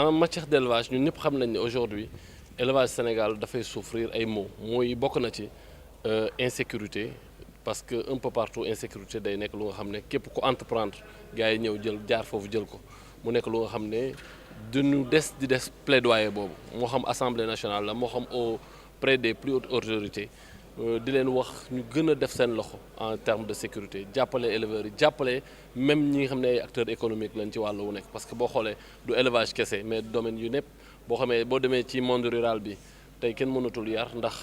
en matière d'élevage ñun ñëpp xam nañ ne aujourd'hui élevage Sénégal dafay souffrir ay maux mooy bokk na ci insécurité parce que un peu partout insécurité day nekk lu nga xam ne képp ku entreprendre gars yi ñëw jël jaar foofu jël ko mu nekk lu nga xam ne duñu di des plaidoyer boobu moo xam assemblée nationale la moo xam auprès des plus hautes autorités di leen wax ñu gën a def seen loxo en termes de sécurité jàppale éleveurs yi jàppale même ñi nga xam ne ay acteurs économiques lañ ci wàllu wu nekk parce que boo xoolee du élevage kese mais domaine yu népp boo demee ci monde rural bi tey kenn mënatul yar ndax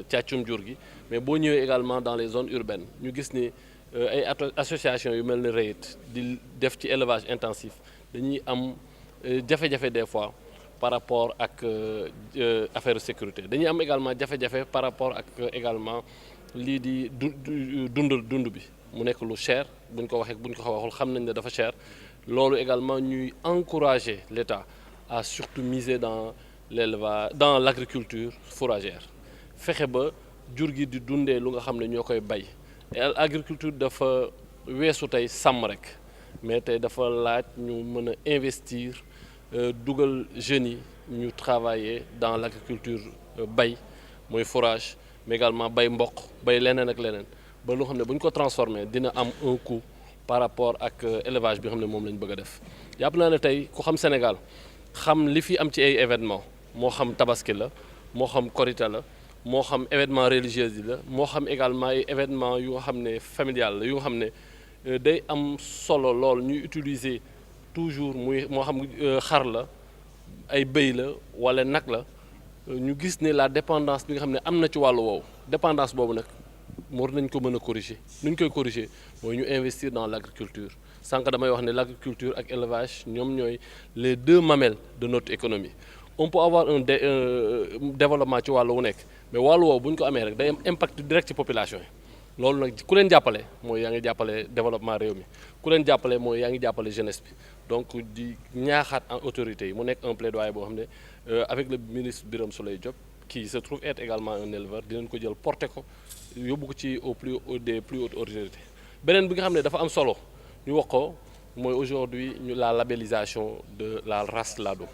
càccum jur gi mais boo ñëwee également dans les zones urbaines ñu gis ni ay association yu mel ni REIT di def ci élevage intensif dañuy am jafe-jafe des fois par rapport ak affaire sécurité dañuy am également jafe-jafe par rapport ak également lii di dund bi mu nekk lu cher buñ ko waxee buñ ko waxul xam nañ ne dafa cher loolu également ñuy encourager l'État à surtout miser dans l'élevage dans l'agriculture fourragère fexe ba jur gi di dundee lu nga xam ne ñoo koy bay agriculture dafa weesu tey sàmm rek mais tey dafa laaj ñu mën a investir dugal jeunes yi ñu travailler dans l'agriculture bay mooy fourrage mais également bay mboq bay leneen ak leneen ba loo xam ne bu ñu ko transformer dina am un coût par rapport ak élevage bi nga xam ne moom la ñu bëgg a def jàpp naa ne tey ku xam Sénégal xam li fi am ci ay événements moo xam tabaski la moo xam korité la moo xam événement religieux yi la moo xam également ay événements yu nga xam ne familial la yu nga xam ne day am solo lool ñuy utiliser toujours muy moo xam xar la ay bëy la wala nag la ñu gis ne la dépendance bi nga xam ne am na ci wàllu woowu dépendance boobu nag war nañ ko mën a corriger nu ñu koy corriger mooy ñu investir dans l'agriculture sànq damay wax ne l'agriculture ak élevage ñoom ñooy les deux mamelles de notre économie on peut avoir un développement ci wàllu wu nekk mais wàllu woowu bu ñu ko amee rek day am impact direct ci population yi loolu nag ku leen jàppale mooy yaa ngi jàppale développement réew mi ku leen jàppale mooy yaa ngi jàppale jeunesse bi donc di ñaaxaat en autorités yi mu nekk un plaidoyer boo xam ne avec le ministre Birame Souleye Diop qui se trouve être également un éleveur dinañ ko jël porter ko yóbbu ko ci des plus hautes autorités beneen bi nga xam ne dafa am solo ñu wax ko mooy aujourd'hui la labellisation de la race Ladoum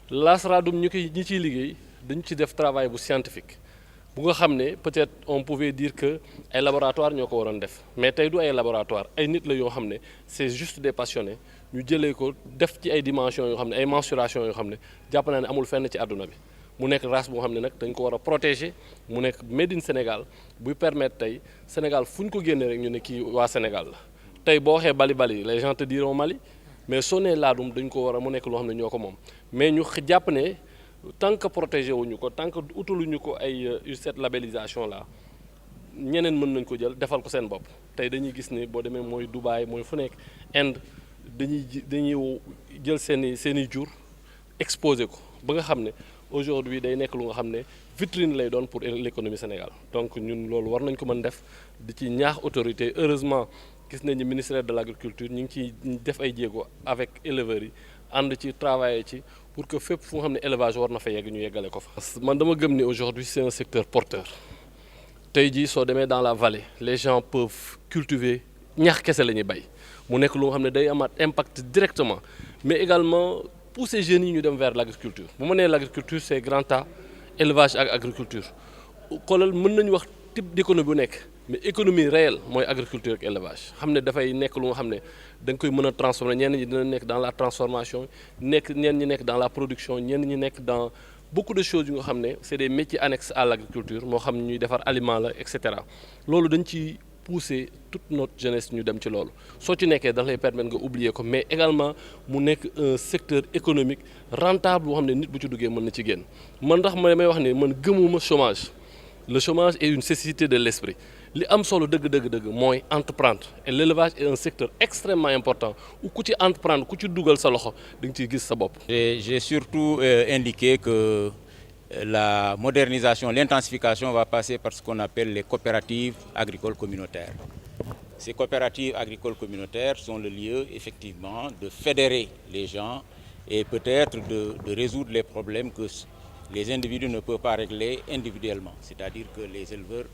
race Ladoum ñi ciy liggéey dañu ci def travail bu scientifique bu nga xam ne peut-être on pouvait dire que ay laboratoire ñoo ko waroon def mais tey du ay laboratoire ay nit la yoo xam ne c'est juste des passionnés ñu jëlee ko def ci ay dimensions yoo xam ne ay mensurations yoo xam ne jàpp naa ne amul fenn ci àdduna bi mu nekk race boo xam ne nag dañ ko war a protéger mu nekk made in Sénégal buy permettre tey Sénégal fu ñu ko génnee rek ñu ne kii waa Sénégal la tey boo waxee Bali les gens te diront Mali mais soo nee Ladoum dañ ko war a mu nekk loo xam ne ñoo ko moom mais ñu jàpp ne tant que protégé wuñu ko tant que utaluñu ko ay cette labellisation là ñeneen mën nañ ko jël defal ko seen bopp tey dañuy gis ni boo demee mooy Dubaï mooy fu nekk Inde dañuy jël seeni jur exposé ko ba nga xam ne aujourd'hui day nekk lu nga xam ne vitrine lay doon pour l'économie Sénégal donc ñun loolu war nañ ko mën def di ci ñaax autorité heureusement gis nañu ministère de l'agriculture ñu ngi ciy def ay jéego avec éleveurs yi ànd ci travailler ci pour que fépp fu nga xam ne élevage war na fa yegg ñu yeggale ko fa. man dama gëm ni aujourd'hui c'est un secteur porteur tey jii soo demee dans la vallée les gens peuvent cultiver ñax kese la ñuy bay mu nekk lu nga xam ne day amaat impact directement mais également pousser jeunes yi ñu dem vers l'agriculture bu ma nee l'agriculture c'est grand A élevage ak agriculture xoolal mën nañu wax type d'économie bu nekk mais économie réelle mooy agriculture ak élevage xam ne dafay nekk lu nga xam ne da nga koy mën a transformer ñenn ñi dina nekk dans la transformation ñenn ñi nekk dans la production ñenn ñi nekk dans beaucoup de choses yu nga xam ne c'est des métiers annexes à l'agriculture moo xam ñuy defar aliment la et cetera loolu dañ ci pousser toute notre jeunesse ñu dem ci loolu soo ci nekkee daf lay permettre nga oublier ko mais également mu nekk un secteur économique rentable boo xam ne nit bu ci duggee mën na ci génn man ndax may wax ni man gëmuma chômage le chômage est une nécessité de l'esprit li am solo dëgg mooy entreprendre et l'élevage est un secteur extrêmement important où ku ci entreprendre ku ci dugal sa loxo da nga ciy gis sa bopp. J'ai surtout indiqué que la modernisation, l'intensification va passer par ce qu'on appelle les coopératives agricoles communautaires. Ces coopératives agricoles communautaires sont le lieu effectivement de fédérer les gens et peut-être de résoudre les problèmes que les individus ne peuvent pas régler individuellement. C'est-à-dire que les éleveurs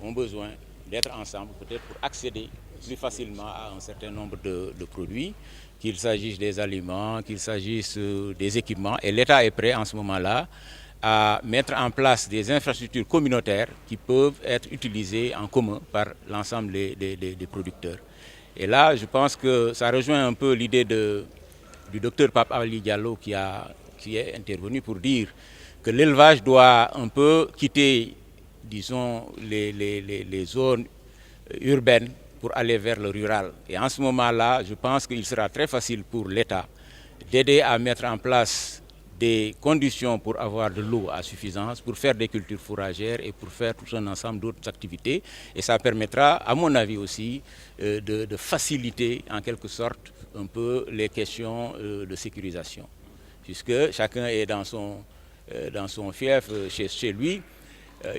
ont besoin d'être ensemble peut-être pour accéder plus facilement à un certain nombre de produits, qu'il s'agisse des aliments, qu'il s'agisse des équipements. Et l'État est prêt en ce moment-là à mettre en place des infrastructures communautaires qui peuvent être utilisées en commun par l'ensemble des producteurs. Et là, je pense que ça rejoint un peu l'idée du docteur Pape Ali Diallo qui est intervenu pour dire que l'élevage doit un peu quitter, disons, les zones urbaines pour aller vers le rural. Et en ce moment-là, je pense qu'il sera très facile pour l'État d'aider à mettre en place des conditions pour avoir de l'eau à suffisance, pour faire des cultures fourragères et pour faire tout un ensemble d'autres activités. Et ça permettra, à mon avis aussi, de faciliter en quelque sorte un peu les questions de sécurisation. Puisque chacun est dans son fief chez lui,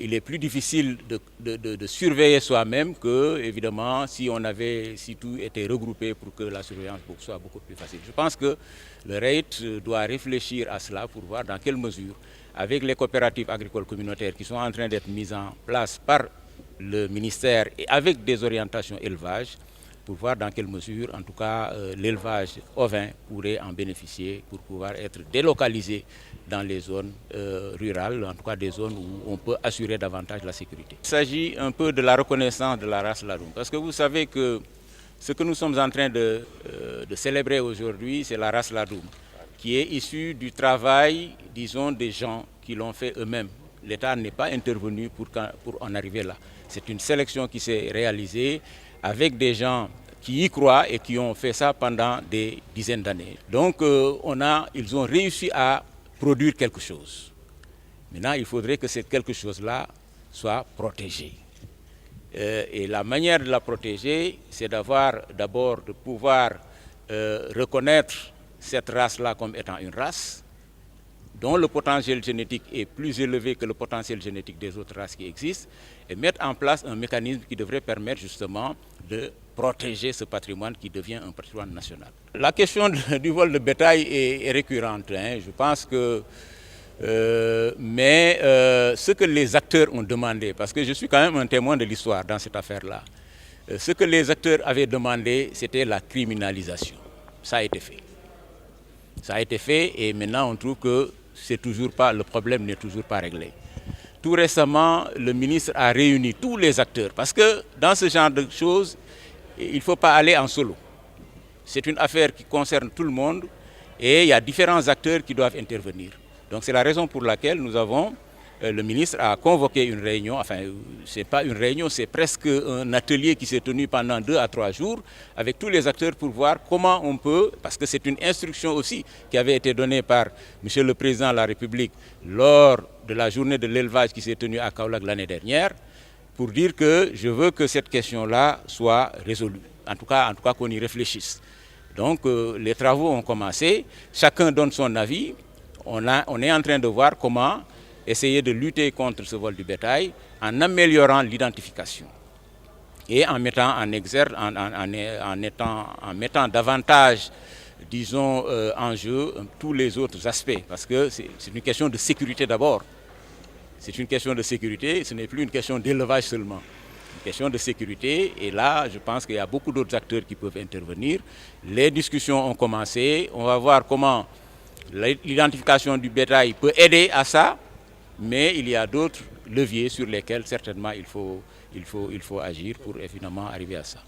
il est plus difficile de surveiller soi-même que, évidemment, si tout était regroupé pour que la surveillance soit beaucoup plus facile. Je pense que le REIT doit réfléchir à cela pour voir dans quelle mesure, avec les coopératives agricoles communautaires qui sont en train d'être mises en place par le ministère et avec des orientations élevage, pour voir dans quelle mesure, en tout cas, l'élevage ovin pourrait en bénéficier pour pouvoir être délocalisé dans les zones rurales, en tout cas des zones où on peut assurer davantage la sécurité. Il s'agit un peu de la reconnaissance de la race Ladoum, parce que vous savez que ce que nous sommes en train de célébrer aujourd'hui, c'est la race Ladoum, qui est issue du travail, disons, des gens qui l'ont fait eux-mêmes. L'État n'est pas intervenu pour en arriver là. C'est une sélection qui s'est réalisée avec des gens qui y croient et qui ont fait ça pendant des dizaines d'années. Donc ils ont réussi à produire quelque chose. Maintenant, il faudrait que cette quelque chose-là soit protégée. Et la manière de la protéger, c'est d'abord de pouvoir reconnaître cette race-là comme étant une race dont le potentiel génétique est plus élevé que le potentiel génétique des autres races qui existent, et mettre en place un mécanisme qui devrait permettre justement de protéger ce patrimoine qui devient un patrimoine national. La question du vol de bétail est récurrente, je pense que... ce que les acteurs ont demandé, parce que je suis quand même un témoin de l'histoire dans cette affaire-là, ce que les acteurs avaient demandé, c'était la criminalisation. Ça a été fait. Ça a été fait et maintenant on trouve que le problème n'est toujours pas réglé. Tout récemment, le ministre a réuni tous les acteurs parce que dans ce genre de choses, il ne faut pas aller en solo. C'est une affaire qui concerne tout le monde et il y a différents acteurs qui doivent intervenir. Donc c'est la raison pour laquelle le ministre a convoqué une réunion, enfin ce n'est pas une réunion, c'est presque un atelier qui s'est tenu pendant 2 à 3 jours avec tous les acteurs pour voir comment on peut, parce que c'est une instruction aussi qui avait été donnée par M. le Président de la République lors de la journée de l'élevage qui s'est tenue à Kaolack l'année dernière, pour dire que je veux que cette question-là soit résolue, en tout cas qu'on y réfléchisse. Donc les travaux ont commencé, chacun donne son avis, on est en train de voir comment essayer de lutter contre ce vol du bétail en améliorant l'identification et en mettant en exergue, en mettant davantage, disons, en jeu tous les autres aspects. Parce que c'est une question de sécurité d'abord. C'est une question de sécurité, ce n'est plus une question d'élevage seulement. Une question de sécurité et là, je pense qu'il y a beaucoup d'autres acteurs qui peuvent intervenir. Les discussions ont commencé, on va voir comment l'identification du bétail peut aider à ça. Mais il y a d'autres leviers sur lesquels certainement il faut agir pour évidemment arriver à ça.